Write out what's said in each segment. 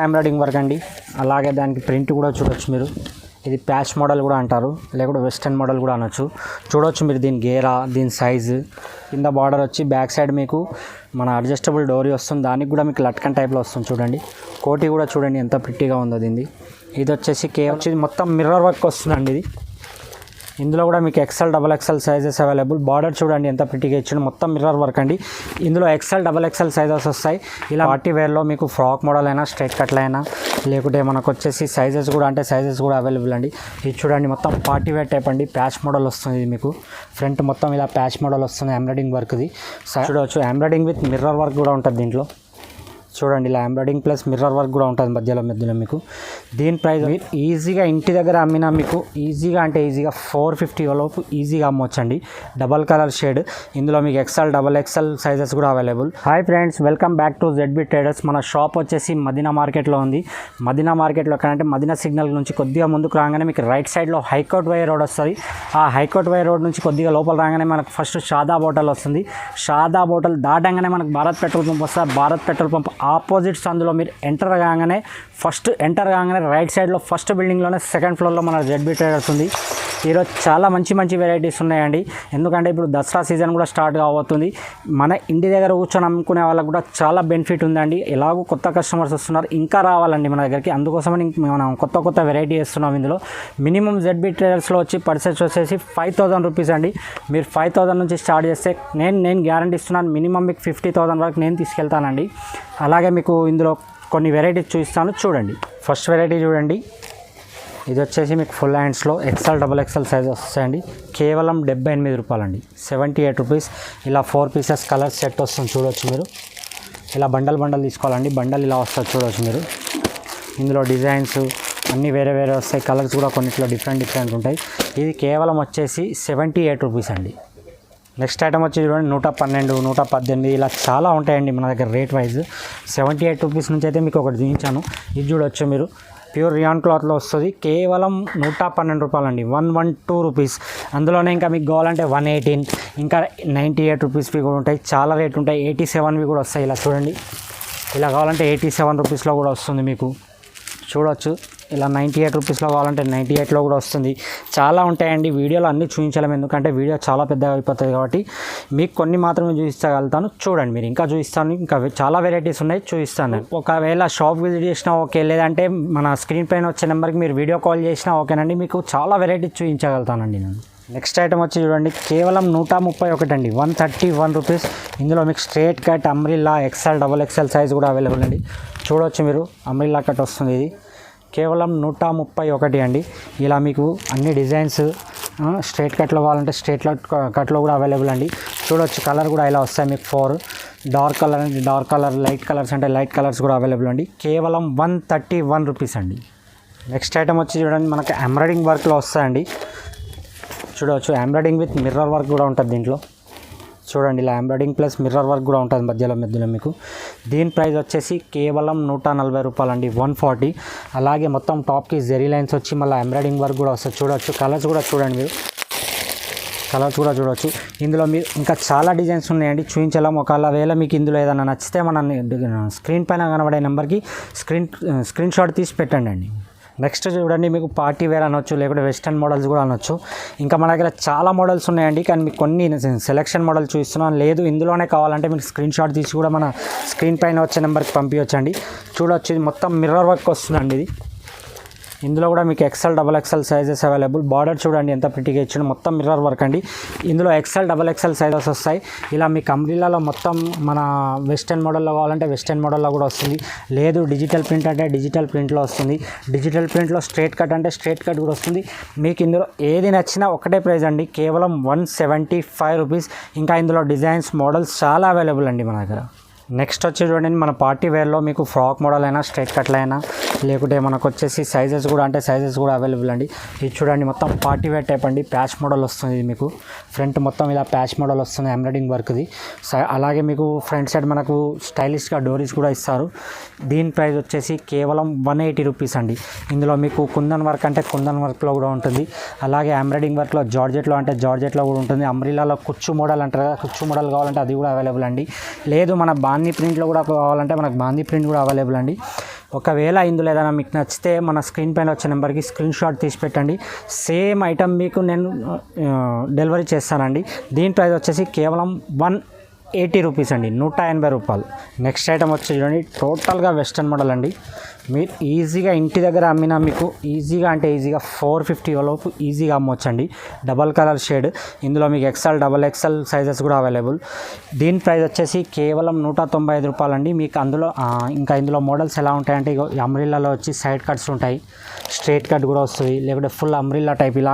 Embroidering work అండి. అలాగే దానికి ప్రింట్ కూడా చూడొచ్చు మీరు. ఇది ప్యాచ్ మోడల్ కూడా అంటారు, లేకుంటే వెస్టర్న్ మోడల్ కూడా అనొచ్చు. చూడొచ్చు మీరు దీని గేరా, దీని సైజు. కింద బార్డర్ వచ్చి బ్యాక్ సైడ్ మీకు మన అడ్జస్టబుల్ డోరీ వస్తుంది. దానికి కూడా మీకు లట్కన్ టైప్లో వస్తుంది చూడండి. కోటి కూడా చూడండి ఎంత ప్రిట్టిగా ఉందో దీన్ని. ఇది వచ్చేసి కేవలం మొత్తం మిర్రర్ వర్క్ వస్తుందండి. ఇది ఇందులో కూడా మీకు XL double XL sizes available. Border చూడండి ఎంత ప్రిట్టిగా ఇచ్చింది. మొత్తం మిర్రర్ వర్క్ అండి. ఇందులో ఎక్సెల్ డబల్ ఎక్సెల్ సైజెస్ వస్తాయి. ఇలా పార్టీ వేర్లో మీకు ఫ్రాక్ మోడల్ అయినా, స్ట్రైట్ కట్లు అయినా, లేకుంటే మనకు వచ్చేసి సైజెస్ కూడా అవైలబుల్ అండి. ఇది చూడండి మొత్తం పార్టీ వేర్ టైప్ అండి. ప్యాచ్ మోడల్ వస్తుంది. ఇది మీకు ఫ్రంట్ మొత్తం ఇలా ప్యాచ్ మోడల్ వస్తుంది ఎంబ్రాయిడింగ్ వర్క్ది. చూడవచ్చు ఎంబ్రాయిడింగ్ విత్ మిర్రర్ వర్క్ కూడా ఉంటుంది దీంట్లో. చూడండి ఇలా ఎంబ్రాయిడింగ్ ప్లస్ మిర్రర్ వర్క్ కూడా ఉంటుంది మధ్యలో మీకు. దీని ప్రైస్ ఈజీగా ఇంటి దగ్గర అమ్మినా మీకు ఈజీగా 450 లోపు ఈజీగా అమ్మొచ్చండి. Double colour shade. ఇందులో మీకు ఎక్సెల్ డబల్ ఎక్సెల్ సైజెస్ కూడా available. Hi friends, welcome back to ZB traders. మన షాప్ వచ్చేసి మదీనా మార్కెట్లో ఉంది. మదీనా మార్కెట్లో ఎక్కడంటే మదీనా సిగ్నల్ నుంచి కొద్దిగా ముందుకు రాగానే మీకు రైట్ సైడ్లో హైకోర్ట్ వై రోడ్ వస్తుంది. ఆ హైకోర్ట్ వై రోడ్ నుంచి కొద్దిగా లోపల రాగానే మనకు ఫస్ట్ షాదాబ్ హోటల్ వస్తుంది. షాదాబ్ హోటల్ దాటంగానే మనకు భారత్ పెట్రోల్ పంప్ వస్తుంది. భారత్ పెట్రోల్ పంప్ ఆపోజిట్స్ అందులో మీరు ఎంటర్ కాగానే రైట్ సైడ్లో ఫస్ట్ బిల్డింగ్లోనే సెకండ్ ఫ్లోర్లో మన ZB ట్రేడర్స్ ఉంది. ఈరోజు చాలా మంచి వెరైటీస్ ఉన్నాయండి. ఎందుకంటే ఇప్పుడు దసరా సీజన్ కూడా స్టార్ట్ కాబోతుంది. మన ఇంటి దగ్గర కూర్చొని అమ్ముకునే వాళ్ళకు కూడా చాలా బెనిఫిట్ ఉందండి. ఎలాగో కొత్త కస్టమర్స్ వస్తున్నారు, ఇంకా రావాలండి మన దగ్గరికి. అందుకోసమని మనం కొత్త వెరైటీ వేస్తున్నాం. ఇందులో మినిమం ZB ట్రేడర్స్లో వచ్చి పర్చేస్ వచ్చేసి 5000 రూపీస్ అండి. మీరు 5000 నుంచి స్టార్ట్ చేస్తే నేను గ్యారంటీ ఇస్తున్నాను, మినిమం మీకు 50,000 వరకు నేను తీసుకెళ్తానండి. అలాగే మీకు ఇందులో కొన్ని వెరైటీస్ చూపిస్తాను, చూడండి. ఫస్ట్ వెరైటీ చూడండి. ఇది వచ్చేసి మీకు ఫుల్ హ్యాండ్స్లో ఎక్సెల్ డబల్ ఎక్సెల్ సైజ్ వస్తాయండి. కేవలం 78 రూపాయలండి, 78 రూపీస్. ఇలా 4 పీసెస్ కలర్ సెట్ వస్తుంది చూడవచ్చు మీరు. ఇలా బండల్ తీసుకోవాలండి. బండల్ ఇలా వస్తుంది చూడవచ్చు మీరు. ఇందులో డిజైన్స్ అన్నీ వేరే వస్తాయి. కలర్స్ కూడా కొన్నిట్లో డిఫరెంట్ ఉంటాయి. ఇది కేవలం వచ్చేసి 78 రూపీస్ అండి. నెక్స్ట్ ఐటమ్ వచ్చి చూడండి 112, 118 ఇలా చాలా ఉంటాయండి మన దగ్గర రేట్ వైజ్. 78 రూపీస్ నుంచి అయితే మీకు ఒకటి చూపించాను. ఇది చూడవచ్చు మీరు. ప్యూర్ రియాన్ క్లాత్లో వస్తుంది. కేవలం 112 రూపాయలండి, 112 రూపీస్. అందులోనే ఇంకా మీకు కావాలంటే 118, ఇంకా 98 రూపీస్వి కూడా ఉంటాయి. చాలా రేట్ ఉంటాయి. 87వి కూడా వస్తాయి. ఇలా చూడండి. ఇలా కావాలంటే 87 రూపీస్లో కూడా వస్తుంది మీకు. చూడవచ్చు. ఇలా 98 రూపీస్లో కావాలంటే 98లో కూడా వస్తుంది. చాలా ఉంటాయండి. వీడియోలో అన్నీ చూపించలేము, ఎందుకంటే వీడియో చాలా పెద్దగా అయిపోతుంది కాబట్టి మీకు కొన్ని మాత్రమే చూపించగలుగుతాను. చూడండి మీరు. ఇంకా చూపిస్తాను, ఇంకా చాలా వెరైటీస్ ఉన్నాయి, చూపిస్తాను. ఒకవేళ షాప్ విజిట్ చేసినా ఓకే, లేదంటే మన స్క్రీన్ పైన వచ్చే నెంబర్కి మీరు వీడియో కాల్ చేసినా ఓకేనండి. మీకు చాలా వెరైటీస్ చూపించగలుగుతానండి నేను. నెక్స్ట్ ఐటమ్ వచ్చి చూడండి. కేవలం 131 అండి, 131 రూపీస్. ఇందులో మీకు straight cut, umbrella, XL double XL size కూడా అవైలబుల్ అండి. చూడవచ్చు మీరు. అంబ్రిల్లా కట్ వస్తుంది. ఇది కేవలం 131 అండి. ఇలా మీకు అన్ని డిజైన్స్ స్ట్రేట్ కట్లో కావాలంటే స్ట్రేట్ కట్లో కూడా అవైలబుల్ అండి. చూడవచ్చు. కలర్ కూడా ఇలా వస్తాయి మీకు 4. డార్క్ కలర్ అంటే డార్క్ కలర్, లైట్ కలర్స్ అంటే లైట్ కలర్స్ కూడా అవైలబుల్ అండి. కేవలం 131 రూపీస్ అండి. నెక్స్ట్ ఐటమ్ వచ్చి చూడండి. మనకి ఎంబ్రాయిడింగ్ వర్క్లో వస్తాయండి. చూడవచ్చు. ఎంబ్రాయిడింగ్ విత్ మిర్రర్ వర్క్ కూడా ఉంటుంది దీంట్లో. చూడండి. ఇలా ఎంబ్రాయిడింగ్ ప్లస్ మిర్రర్ వర్క్ కూడా ఉంటుంది మధ్యలో మీకు. దీని ప్రైస్ వచ్చేసి కేవలం 140 రూపాయలండి, 140. అలాగే మొత్తం టాప్కి జెరీ లైన్స్ వచ్చి మళ్ళీ ఎంబ్రాయిడింగ్ వర్క్ కూడా వస్తుంది. చూడవచ్చు. కలర్స్ కూడా చూడండి మీరు. కలర్స్ కూడా చూడవచ్చు. ఇందులో మీరు ఇంకా చాలా డిజైన్స్ ఉన్నాయండి, చూపించలేం. ఒకవేళ మీకు ఇందులో ఏదైనా నచ్చితే మన స్క్రీన్ పైన కనబడే నెంబర్కి స్క్రీన్ షాట్ తీసి పెట్టండి అండి. నెక్స్ట్ చూడండి. మీకు పార్టీ వేర్ అనొచ్చు, లేకుంటే వెస్టర్న్ మోడల్స్ కూడా అనొచ్చు. ఇంకా మన దగ్గర చాలా మోడల్స్ ఉన్నాయండి, కానీ మీకు కొన్ని సెలెక్షన్ మోడల్ చూస్తున్నాను. లేదు ఇందులోనే కావాలంటే మీకు స్క్రీన్ షాట్ తీసి కూడా మన స్క్రీన్ పైన వచ్చే నెంబర్కి పంపించండి. చూడవచ్చు. ఇది మొత్తం మిర్రర్ వర్క్ వస్తుందండి. ఇది ఇందులో కూడా మీకు XL double XL sizes available. Border చూడండి ఎంత ప్రిట్టిగా ఇచ్చింది. మొత్తం మిర్రర్ వర్క్ అండి. ఇందులో ఎక్సెల్ డబల్ ఎక్సెల్ సైజెస్ వస్తాయి. ఇలా మీకు అంబ్రిల్లాలో మొత్తం మన వెస్టర్న్ మోడల్లో కావాలంటే వెస్టర్న్ మోడల్లో కూడా వస్తుంది. లేదు డిజిటల్ ప్రింట్ అంటే డిజిటల్ ప్రింట్లో వస్తుంది. డిజిటల్ ప్రింట్లో స్ట్రేట్ కట్ అంటే స్ట్రేట్ కట్ కూడా వస్తుంది. మీకు ఇందులో ఏది నచ్చినా ఒకటే ప్రైస్ అండి, కేవలం 175 రూపీస్. ఇంకా ఇందులో డిజైన్స్, మోడల్స్ చాలా అవైలబుల్ అండి మన దగ్గర. నెక్స్ట్ వచ్చి చూడండి. మన పార్టీ వేర్లో మీకు ఫ్రాక్ మోడల్ అయినా, స్ట్రైట్ కట్లైనా, లేకుంటే మనకు వచ్చేసి సైజెస్ కూడా అవైలబుల్ అండి. ఇది చూడండి. మొత్తం పార్టీ వేర్ టైప్ అండి. ప్యాచ్ మోడల్ వస్తుంది. ఇది మీకు ఫ్రంట్ మొత్తం ఇలా ప్యాచ్ మోడల్ వస్తుంది ఎంబ్రాయిడింగ్ వర్క్ది. అలాగే మీకు ఫ్రంట్ సైడ్ మనకు స్టైలిష్గా డోరీస్ కూడా ఇస్తారు. దీని ప్రైస్ వచ్చేసి కేవలం 180 రూపీస్ అండి. ఇందులో మీకు కుందన్ వర్క్ అంటే కుందన్ వర్క్లో కూడా ఉంటుంది. అలాగే ఎంబ్రాయిడింగ్ వర్క్లో జార్జెట్లో అంటే జార్జెట్లో కూడా ఉంటుంది. అంబ్రిల్లాలో కుచ్చు మోడల్ అంటారు కదా, కుచ్చు మోడల్ కావాలంటే అది కూడా అవైలబుల్ అండి. లేదు మన బాందీ ప్రింట్లో కూడా కావాలంటే మనకు బాందీ ప్రింట్ కూడా అవైలబుల్ అండి. ఒకవేళ ఇందులో ఏదైనా మీకు నచ్చితే మన స్క్రీన్ పైన వచ్చే నెంబర్కి స్క్రీన్ షాట్ తీసి పెట్టండి. సేమ్ ఐటమ్ మీకు నేను డెలివరీ చేస్తానండి. దీని ప్రైస్ వచ్చేసి కేవలం 180 రూపీస్ అండి, 180 రూపాయలు. నెక్స్ట్ ఐటమ్ వచ్చి చూడండి, టోటల్గా వెస్టర్న్ మోడల్ అండి. మీరు ఈజీగా ఇంటి దగ్గర అమ్మినా మీకు ఈజీగా అంటే ఈజీగా 450 లోపు ఈజీగా అమ్మొచ్చండి. డబల్ కలర్ షేడ్, ఇందులో మీకు ఎక్స్ఎల్ డబల్ ఎక్స్ఎల్ సైజెస్ కూడా అవైలబుల్. దీని ప్రైస్ వచ్చేసి కేవలం 195 రూపాయలండి. మీకు అందులో ఇంకా ఇందులో మోడల్స్ ఎలా ఉంటాయంటే అమ్రిల్లాలో వచ్చి సైడ్ కట్స్ ఉంటాయి, స్ట్రైట్ కట్ కూడా వస్తుంది, లేకుంటే ఫుల్ అమ్రిల్లా టైప్ ఇలా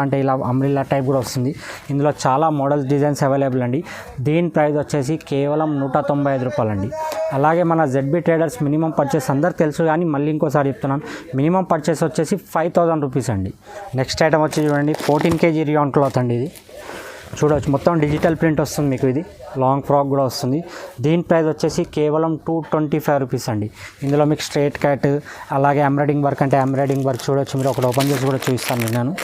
అమ్రిల్లా టైప్ కూడా వస్తుంది. ఇందులో చాలా మోడల్స్ డిజైన్స్ అవైలబుల్ అండి. దీని ప్రైస్ వచ్చేసి కేవలం 195 రూపాయలండి. అలాగే మన ZB ట్రేడర్స్ మినిమం పర్చేస్ అందరికి తెలుసు, కానీ మళ్ళీ ఇంకోసారి చెప్తున్నాను, మినిమం పర్చేస్ వచ్చేసి 5000 రూపీస్ అండి. నెక్స్ట్ ఐటమ్ వచ్చి చూడండి, 14 kg రియాన్ క్లాత్ అండి. ఇది చూడవచ్చు, మొత్తం డిజిటల్ ప్రింట్ వస్తుంది మీకు. ఇది లాంగ్ ఫ్రాక్ కూడా వస్తుంది. దీని ప్రైస్ వచ్చేసి కేవలం 225 రూపీస్ అండి. ఇందులో మీకు స్ట్రైట్ కట్ అలాగే ఎంబ్రాయిడింగ్ వర్క్ అంటే ఎంబ్రాయిడింగ్ వర్క్ చూడవచ్చు. మీరు ఒకటి ఓపెన్ చేసి కూడా చూపిస్తాను నేను.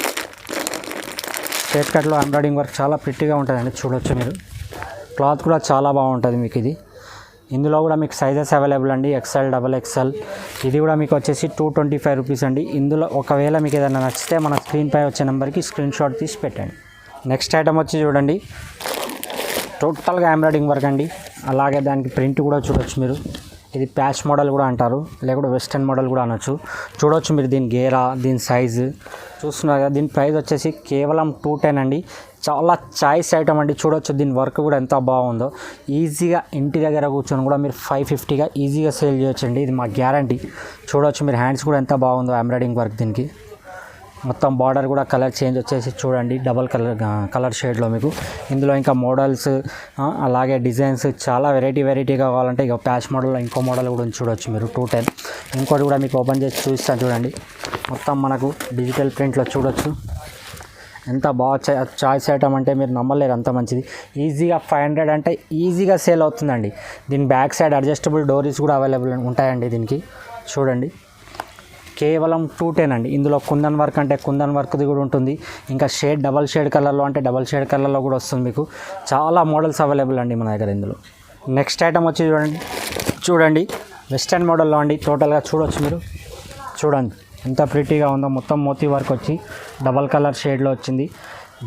స్ట్రైట్ కట్లో ఎంబ్రాయిడింగ్ వర్క్ చాలా ప్రిట్టిగా ఉంటుందండి, చూడవచ్చు మీరు. క్లాత్ కూడా చాలా బాగుంటుంది మీకు. ఇది ఇందులో కూడా మీకు సైజెస్ అవైలబుల్ అండి, ఎక్స్ఎల్ డబల్ ఎక్స్ఎల్. ఇది కూడా మీకు వచ్చేసి 225 రూపీస్ అండి. ఇందులో ఒకవేళ మీకు ఏదైనా నచ్చితే మన స్క్రీన్ పై వచ్చే నెంబర్కి స్క్రీన్ షాట్ తీసి పెట్టండి. నెక్స్ట్ ఐటమ్ వచ్చి చూడండి, టోటల్గా ఎంబ్రాయిడింగ్ వర్క్ అండి. అలాగే దానికి ప్రింట్ కూడా చూడవచ్చు మీరు. ఇది ప్యాచ్ మోడల్ కూడా అంటారు, లేకుంటే వెస్టర్న్ మోడల్ కూడా అనొచ్చు. చూడవచ్చు మీరు దీని గేరా, దీని సైజు చూస్తున్నారు కదా. దీని ప్రైస్ వచ్చేసి కేవలం 210 అండి. చాలా చాయిస్ ఐటమ్ అండి. చూడవచ్చు దీని వర్క్ కూడా ఎంత బాగుందో. ఈజీగా ఇంటి దగ్గర కూర్చొని కూడా మీరు 550గా ఈజీగా సేల్ చేయొచ్చండి, ఇది మా గ్యారంటీ. చూడవచ్చు మీరు హ్యాండ్స్ కూడా ఎంత బాగుందో ఎంబ్రాయిడింగ్ వర్క్. దీనికి మొత్తం బార్డర్ కూడా కలర్ చేంజ్ వచ్చేసి చూడండి, డబల్ కలర్ షేడ్లో మీకు. ఇందులో ఇంకా మోడల్స్ అలాగే డిజైన్స్ చాలా వెరైటీగా కావాలంటే ఇక ప్యాచ్ మోడల్లో ఇంకో మోడల్ కూడా చూడవచ్చు మీరు 210. ఇంకోటి కూడా మీకు ఓపెన్ చేసి చూపిస్తాను చూడండి. మొత్తం మనకు డిజిటల్ ప్రింట్లో చూడవచ్చు ఎంత బాగా చాయిస్ ఐటమ్ అంటే మీరు నమ్మలేరు, అంత మంచిది. ఈజీగా 500 అంటే ఈజీగా సేల్ అవుతుందండి. దీని బ్యాక్ సైడ్ అడ్జస్టబుల్ డోరీస్ కూడా అవైలబుల్ ఉంటాయండి. దీనికి చూడండి కేవలం 210 అండి. ఇందులో కుందన్ వర్క్ అంటే కుందన్ వర్క్ది కూడా ఉంటుంది. ఇంకా షేడ్ డబల్ షేడ్ కలర్లో అంటే డబల్ షేడ్ కలర్లో కూడా వస్తుంది మీకు. చాలా మోడల్స్ అవైలబుల్ అండి మన దగ్గర ఇందులో. నెక్స్ట్ ఐటమ్ వచ్చి చూడండి వెస్టర్న్ మోడల్లో అండి. టోటల్గా చూడవచ్చు మీరు. చూడండి ఎంత ప్రిటీగా ఉందో. మొత్తం మోతీ వర్క్ వచ్చి డబల్ కలర్ షేడ్లో వచ్చింది.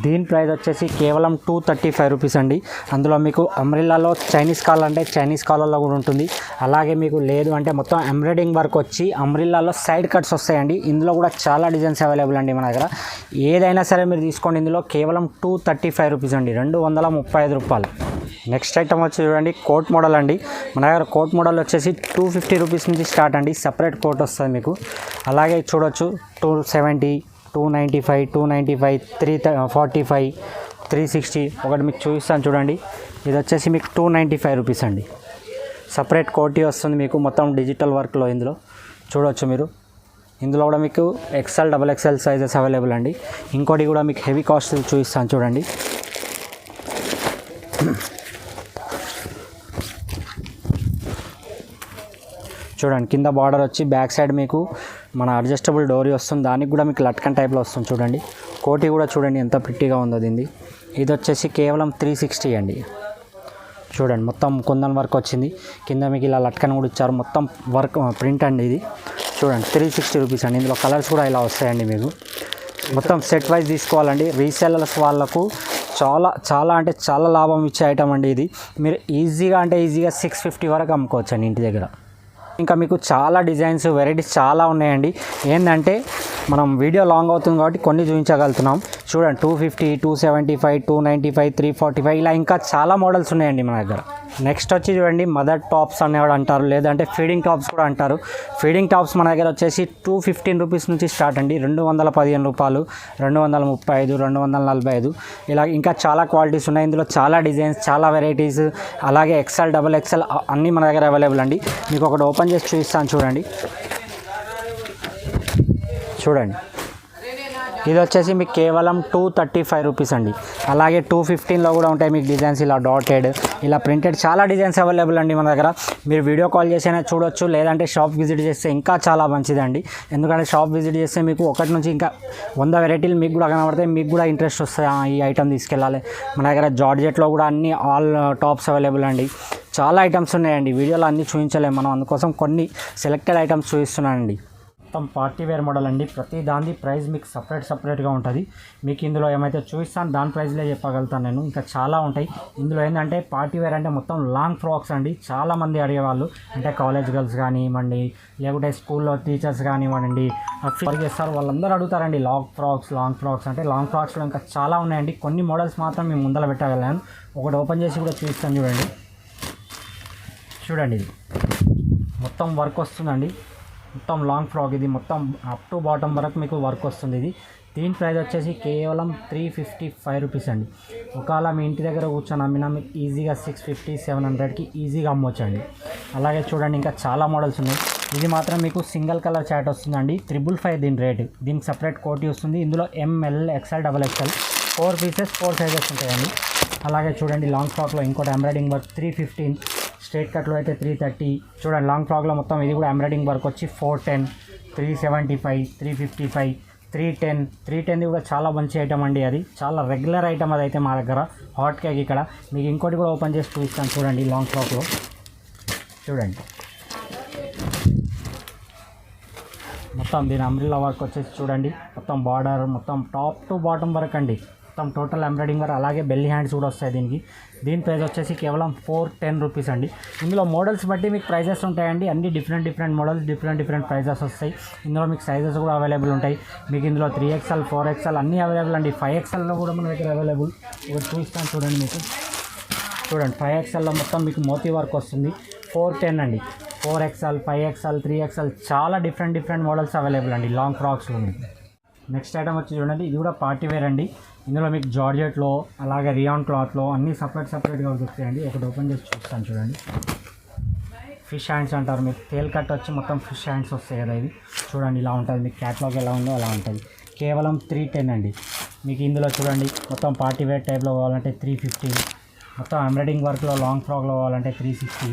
దీని ప్రైస్ వచ్చేసి కేవలం 235 రూపీస్ అండి. అందులో మీకు అంబ్రెల్లాలో చైనీస్ కాలర్ అంటే చైనీస్ కాలర్లో కూడా ఉంటుంది. అలాగే మీకు లేదు అంటే మొత్తం ఎంబ్రాయిడింగ్ వర్క్ వచ్చి అంబ్రెల్లాలో సైడ్ కట్స్ వస్తాయండి. ఇందులో కూడా చాలా డిజైన్స్ అవైలబుల్ అండి మన దగ్గర. ఏదైనా సరే మీరు తీసుకోండి. ఇందులో కేవలం 235 రూపీస్ అండి, 235 రూపాయలు. నెక్స్ట్ ఐటమ్ వచ్చి చూడండి, కోట్ మోడల్ అండి. మన దగ్గర కోట్ మోడల్ వచ్చేసి 250 రూపీస్ నుంచి స్టార్ట్ అండి. సపరేట్ కోట్ వస్తుంది మీకు. అలాగే చూడొచ్చు 270, 295, 295, 345, 360. ఒకటి మీకు చూపిస్తాను చూడండి. ఇది వచ్చేసి మీకు 295 రూపీస్ అండి. సపరేట్ కోటీ వస్తుంది మీకు, మొత్తం డిజిటల్ వర్క్లో. ఇందులో చూడవచ్చు మీరు. ఇందులో కూడా మీకు XL double XL sizes available అండి. ఇంకోటి కూడా మీకు హెవీ కాస్ట్ చూపిస్తాను చూడండి. చూడండి కింద బార్డర్ వచ్చి బ్యాక్ సైడ్ మీకు మన అడ్జస్టబుల్ డోరీ వస్తుంది. దానికి కూడా మీకు లట్కన్ టైప్లో వస్తుంది చూడండి. కోటి కూడా చూడండి ఎంత ప్రిట్టిగా ఉందో దీన్ని. ఇది వచ్చేసి కేవలం 360 అండి. చూడండి మొత్తం కుందన్ వర్క్ వచ్చింది. కింద మీకు ఇలా లట్కన్ కూడా ఇచ్చారు. మొత్తం వర్క్ ప్రింట్ అండి ఇది. చూడండి 360 రూపీస్ అండి. ఇందులో కలర్స్ కూడా ఇలా వస్తాయండి మీకు. మొత్తం సెట్ వైజ్ తీసుకోవాలండి. రీసేలర్స్ వాళ్ళకు చాలా అంటే చాలా లాభం ఇచ్చే ఐటమ్ అండి ఇది. మీరు ఈజీగా 650 వరకు అమ్ముకోవచ్చు అండి ఇంటి దగ్గర. ఇంకా మీకు చాలా డిజైన్స్ వెరైటీస్ చాలా ఉన్నాయండి. ఏంటంటే మనం వీడియో లాంగ్ అవుతుంది కాబట్టి కొన్ని చూపించగలుగుతున్నాం. చూడండి 250, 275, 295, 345 ఇలా ఇంకా చాలా మోడల్స్ ఉన్నాయండి మన దగ్గర. నెక్స్ట్ వచ్చి చూడండి మదర్ టాప్స్ అనేవాడు అంటారు, లేదంటే ఫీడింగ్ టాప్స్ కూడా అంటారు. ఫీడింగ్ టాప్స్ మన దగ్గర వచ్చేసి 215 రూపీస్ నుంచి స్టార్ట్ అండి. 215 రూపాయలు, 235, 245 ఇలా ఇంకా చాలా క్వాలిటీస్ ఉన్నాయి. ఇందులో చాలా డిజైన్స్, చాలా వెరైటీస్, అలాగే ఎక్స్ఎల్ డబల్ ఎక్స్ఎల్ అన్నీ మన దగ్గర అవైలబుల్ అండి. మీకు ఒకటి ఓపెన్ చేసి చూపిస్తాను చూడండి. ఇది వచ్చేసి మీకు కేవలం 235 రూపీస్ అండి. అలాగే 215లో కూడా ఉంటాయి మీకు డిజైన్స్, ఇలా డాటెడ్, ఇలా ప్రింటెడ్ చాలా డిజైన్స్ అవైలబుల్ అండి మన దగ్గర. మీరు వీడియో కాల్ చేసైనా చూడొచ్చు, లేదంటే షాప్ విజిట్ చేస్తే ఇంకా చాలా మంచిదండి. ఎందుకంటే షాప్ విజిట్ చేస్తే మీకు ఒకటి నుంచి ఇంకా 100 వెరైటీలు మీకు కూడా కనబడతాయి. మీకు కూడా ఇంట్రెస్ట్ వస్తాయి ఈ ఐటమ్ తీసుకెళ్ళాలి. మన దగ్గర జార్జెట్లో కూడా అన్ని ఆల్ టాప్స్ అవైలబుల్ అండి. చాలా ఐటమ్స్ ఉన్నాయండి, వీడియోలో అన్నీ చూపించలేము మనం, అందుకోసం కొన్ని సెలెక్టెడ్ ఐటమ్స్ చూపిస్తున్నానండి. మొత్తం పార్టీ వేర్ మోడల్ అండి. ప్రతి దాని ప్రైస్ మీకు సపరేట్గా ఉంటుంది. మీకు ఇందులో ఏమైతే చూపిస్తాను దాని ప్రైస్లే చెప్పగలుగుతాను నేను. ఇంకా చాలా ఉంటాయి ఇందులో. ఏంటంటే పార్టీ వేర్ అంటే మొత్తం లాంగ్ ఫ్రాక్స్ అండి. చాలామంది అడిగేవాళ్ళు, అంటే కాలేజ్ గర్ల్స్ కానివ్వండి, లేకుంటే స్కూల్లో టీచర్స్ కానివ్వండి, వర్క్ చేస్తారు వాళ్ళందరూ అడుగుతారండి లాంగ్ ఫ్రాక్స్ అంటే. లాంగ్ ఫ్రాక్స్లో ఇంకా చాలా ఉన్నాయండి. కొన్ని మోడల్స్ మాత్రం మేము ముందర పెట్టగలను. ఒకటి ఓపెన్ చేసి కూడా చూపిస్తాను చూడండి. ఇది మొత్తం వర్క్ వస్తుందండి. మొత్తం లాంగ్ ఫ్రాక్ ఇది, మొత్తం అప్ టు బాటమ్ వరకు మీకు వర్క్ వస్తుంది. దీని ప్రైస్ వచ్చేసి కేవలం 355 రూపీస్ అండి. ఒకవేళ మీ ఇంటి దగ్గర కూర్చొని అమ్మినా మీకు ఈజీగా 650-700కి ఈజీగా అమ్మొచ్చండి. అలాగే చూడండి ఇంకా చాలా మోడల్స్ ఉన్నాయి. ఇది మాత్రం మీకు సింగిల్ కలర్ చాట్ వస్తుందండి. 555 దీని రేటు. దీనికి సపరేట్ కోటీ వస్తుంది. ఇందులో ML, XL, XXL 4 pieces 4 sizes ఉంటాయండి. అలాగే చూడండి లాంగ్ ఫ్రాక్లో ఇంకోటి ఎంబ్రాయిడింగ్ వర్క్ 315, స్ట్రైట్ కట్లో అయితే 330. చూడండి లాంగ్ ఫ్రాక్లో మొత్తం ఇది కూడా ఎంబ్రాయిడింగ్ వర్క్ వచ్చి 410, 375, 355, 310 కూడా చాలా మంచి ఐటమ్ అండి. అది చాలా రెగ్యులర్ ఐటమ్. అదైతే మా దగ్గర హాట్ కేక్. ఇక్కడ మీకు ఇంకోటి కూడా ఓపెన్ చేసి చూపిస్తాను చూడండి. లాంగ్ ఫ్రాక్లో చూడండి మొత్తం దీని అంబ్రిల్లా వర్క్ వచ్చేసి చూడండి. మొత్తం బార్డర్ మొత్తం టాప్ టు బాటమ్ వరకు అండి. మొత్తం టోటల్ ఎంబ్రాయిడింగ్ వర్క్. అలాగే బెల్లీ హ్యాండ్స్ కూడా వస్తాయి దీనికి. దీని ప్రైస్ వచ్చేసి కేవలం 410 రూపీస్ అండి. ఇందులో మోడల్స్ బట్టి మీకు ప్రైజెస్ ఉంటాయండి. అన్ని డిఫరెంట్ మోడల్స్, డిఫరెంట్ ప్రైజెస్ వస్తాయి. ఇందులో మీకు సైజెస్ కూడా అవైలబుల్ ఉంటాయి. మీకు ఇందులో 3XL, 4XL అన్నీ అవైలబుల్ అండి. 5XLలో కూడా మన దగ్గర అవైలబుల్. ఒకటి చూస్తాను చూడండి. మీకు చూడండి 5XLలో మొత్తం మీకు మోతీ వర్క్ వస్తుంది. 410 అండి. 4XL, 5XL, 3XL చాలా డిఫరెంట్ మోడల్స్ అవైలబుల్ అండి లాంగ్ ఫ్రాక్స్లో ఉంది. నెక్స్ట్ ఐటమ్ వచ్చి చూడండి. ఇది కూడా పార్టీ వేర్ అండి. ఇందులో మీకు జార్జెట్లో అలాగే రియాన్ క్లాత్లో అన్నీ సపరేట్గా దొరుకుతాయండి. ఒకటి ఓపెన్ చేసి చూస్తాను చూడండి. ఫిష్ హ్యాండ్స్ అంటారు. మీకు తేల్ కట్ వచ్చి మొత్తం ఫిష్ హ్యాండ్స్ వస్తాయి కదా. ఇది చూడండి ఇలా ఉంటుంది. మీకు క్యాట్లాగ్ ఎలా ఉందో అలా ఉంటుంది. కేవలం 310 అండి. మీకు ఇందులో చూడండి మొత్తం పార్టీ వేర్ టైప్లో కావాలంటే 350, మొత్తం ఎంబ్రాయిడింగ్ వర్క్లో లాంగ్ ఫ్రాక్లో కావాలంటే 360,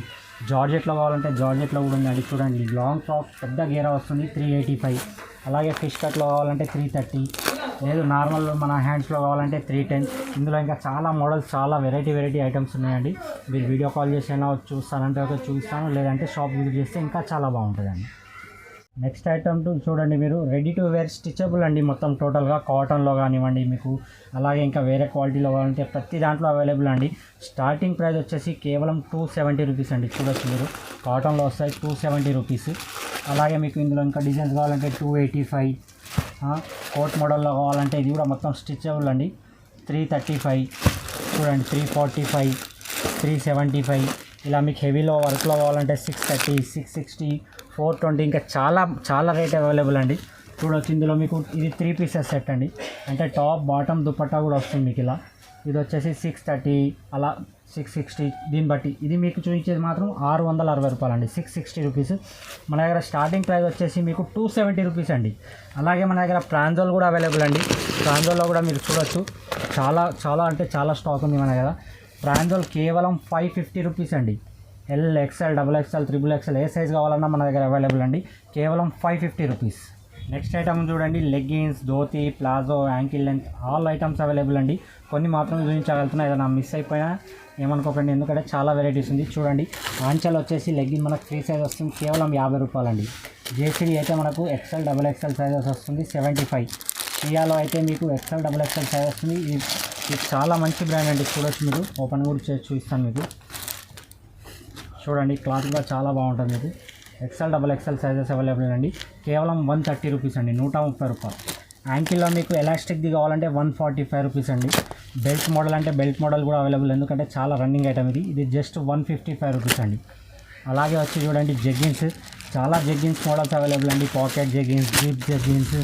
జార్జెట్లో కావాలంటే జార్జెట్లో కూడా ఉందండి. చూడండి లాంగ్ ఫ్రాక్ పెద్ద గేరా వస్తుంది 385. అలాగే ఫిష్ కట్లో కావాలంటే 330, లేదు నార్మల్ మన హ్యాండ్స్లో కావాలంటే 310. ఇందులో ఇంకా చాలా మోడల్స్, చాలా వెరైటీ ఐటమ్స్ ఉన్నాయండి. మీరు వీడియో కాల్ చేసి అయినా చూస్తానంటే ఒక చూపిస్తాను, లేదంటే షాప్ విజిట్ చేస్తే ఇంకా చాలా బాగుంటుందండి. నెక్స్ట్ ఐటమ్ చూడండి. మీరు రెడీ టు వేర్ స్టిచబుల్ అండి. మొత్తం టోటల్గా కాటన్లో కానివ్వండి మీకు, అలాగే ఇంకా వేరే క్వాలిటీలో కావాలంటే ప్రతి దాంట్లో అవైలబుల్ అండి. స్టార్టింగ్ ప్రైస్ వచ్చేసి కేవలం 270 రూపీస్ అండి. చూడొచ్చు మీరు, కాటన్లో వస్తాయి 270 రూపీస్. అలాగే మీకు ఇందులో ఇంకా డిజైన్స్ కావాలంటే 285, కోట్ మోడల్లో కావాలంటే ఇది కూడా మొత్తం స్టిచబుల్ అండి 335. చూడండి 345, 375. ఇలా మీకు హెవీలో వర్క్లో కావాలంటే 630, 660, 420 ఇంకా చాలా రేట్ అవైలబుల్ అండి. చూడొచ్చు ఇందులో మీకు ఇది 3 పీసెస్ సెట్ అండి. అంటే టాప్ బాటమ్ దుపట్టా కూడా వస్తుంది మీకు ఇలా. ఇది వచ్చేసి 630, అలా 660. దీన్ని బట్టి ఇది మీకు చూపించేది మాత్రం 660 రూపాయలు అండి. 660 రూపీస్. మన దగ్గర స్టార్టింగ్ ప్రైస్ వచ్చేసి మీకు 270 రూపీస్ అండి. అలాగే మన దగ్గర ప్రాంజోల్ కూడా అవైలబుల్ అండి. ప్రాంజోల్లో కూడా మీరు చూడొచ్చు చాలా స్టాక్ ఉంది మన దగ్గర. ప్రాంజోల్ కేవలం 550 రూపీస్ అండి. L, XL, XXL, XXL ఏ సైజ్ కావాలన్నా మన దగ్గర అవైలబుల్ అండి. కేవలం 550 రూపీస్. నెక్స్ట్ ఐటమ్ చూడండి. Leggings, dhoti, palazzo, ankle length all items available అండి. కొన్ని మాత్రం చూపించగలుగుతున్నా, ఏదైనా మిస్ అయిపోయినా ఏమనుకోకండి, ఎందుకంటే చాలా వెరైటీస్ ఉంది. చూడండి ఆంచల్ వచ్చేసి లెగ్గిన్ మనకు 3 సైజ్ వస్తుంది కేవలం 50 రూపాయలు అండి. జేసీడీ అయితే మనకు XL, XXL సైజెస్ వస్తుంది 75. షియాలో అయితే మీకు XL, XXL సైజ్ వస్తుంది. ఇది చాలా మంచి బ్రాండ్ అండి. చూడొచ్చు మీరు, ఓపెన్ కూడా చేసి చూపిస్తాను మీకు. చూడండి క్లాత్ కూడా చాలా బాగుంటుంది. మీకు XL, XXL సైజెస్ అవైలబుల్ అండి. కేవలం 130 రూపీస్ అండి, 130 రూపాయలు. యాంకిల్లో మీకు ఎలాస్టిక్ది కావాలంటే 145 రూపీస్ అండి. బెల్ట్ మోడల్ అంటే బెల్ట్ మోడల్ కూడా అవైలబుల్, ఎందుకంటే చాలా రన్నింగ్ ఐటమ్ ఇది జస్ట్ 155 రూపీస్ అండి. అలాగే వచ్చి చూడండి జెగ్గిన్స్, చాలా జెగ్గిన్స్ మోడల్స్ అవైలబుల్ అండి. Pocket jeggings, zip jeggings,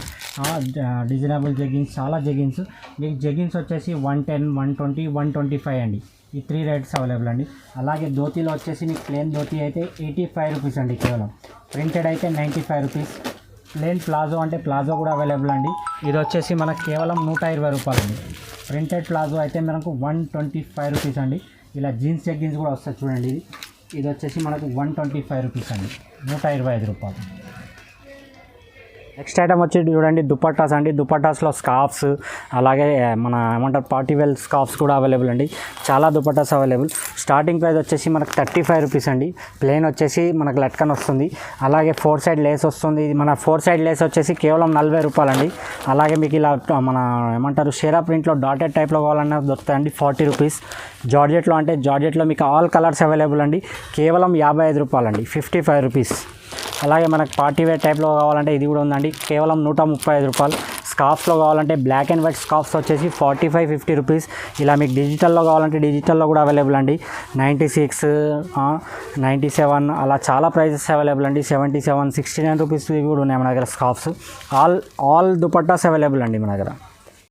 designable jeggings, చాలా జెగ్గిన్స్. మీకు జెగ్గిన్స్ వచ్చేసి 110, 120, 125 అండి. ఈ 3 రేట్స్ అవైలబుల్ అండి. అలాగే ధోతీలో వచ్చేసి మీకు ప్లేన్ ధోతీ అయితే 85 రూపీస్ అండి కేవలం. ప్రింటెడ్ అయితే 95 రూపీస్. ప్లేన్ ప్లాజో అంటే ప్లాజో కూడా అవైలబుల్ అండి. ఇది వచ్చేసి మనకు కేవలం 120 రూపాయలు అండి. ప్రింటెడ్ ప్లాజో అయితే మనకు 125 రూపీస్ అండి. ఇలా జీన్స్ జెగ్గిన్స్ కూడా వస్తాయి చూడండి. ఇది వచ్చేసి మనకు 125 రూపీస్ అండి, 125 రూపాయలు. నెక్స్ట్ ఐటమ్ వచ్చి చూడండి దుపట్టాస్ అండి. దుపట్టాస్లో స్కార్ఫ్స్ అలాగే మన ఏమంటారు పార్టీ వేర్ స్కార్ఫ్స్ కూడా అవైలబుల్ అండి. చాలా దుపట్టాస్ అవైలబుల్. స్టార్టింగ్ ప్రైస్ వచ్చేసి మనకు 35 రూపీస్ అండి. ప్లెయిన్ వచ్చేసి మనకు లట్కన్ వస్తుంది, అలాగే 4 సైడ్ లేస్ వస్తుంది. ఇది మన 4 సైడ్ లేస్ వచ్చేసి కేవలం 40 రూపాయలండి. అలాగే మీకు ఇలా మన ఏమంటారు షేరా ప్రింట్లో డాటెడ్ టైప్లో కావాలన్నా దొరుకుతాయండి 40 రూపీస్. జార్జెట్లో మీకు ఆల్ కలర్స్ అవైలబుల్ అండి. కేవలం 55 రూపాయలండి, 55 రూపీస్. అలాగే మనకు పార్టీ వేర్ టైప్లో కావాలంటే ఇది కూడా ఉందండి, కేవలం 135 రూపాయలు. స్కార్ఫ్స్లో కావాలంటే బ్లాక్ అండ్ వైట్ స్కార్ఫ్స్ వచ్చేసి 45-50 రూపీస్. ఇలా మీకు డిజిటల్లో కావాలంటే డిజిటల్లో కూడా అవైలబుల్ అండి. 96, 97 అలా చాలా ప్రైజెస్ అవైలబుల్ అండి. 77, 69 రూపీస్ కూడా ఉన్నాయి మన దగ్గర స్కార్ఫ్స్. ఆల్ దుపట్టాస్ అవైలబుల్ అండి మన దగ్గర.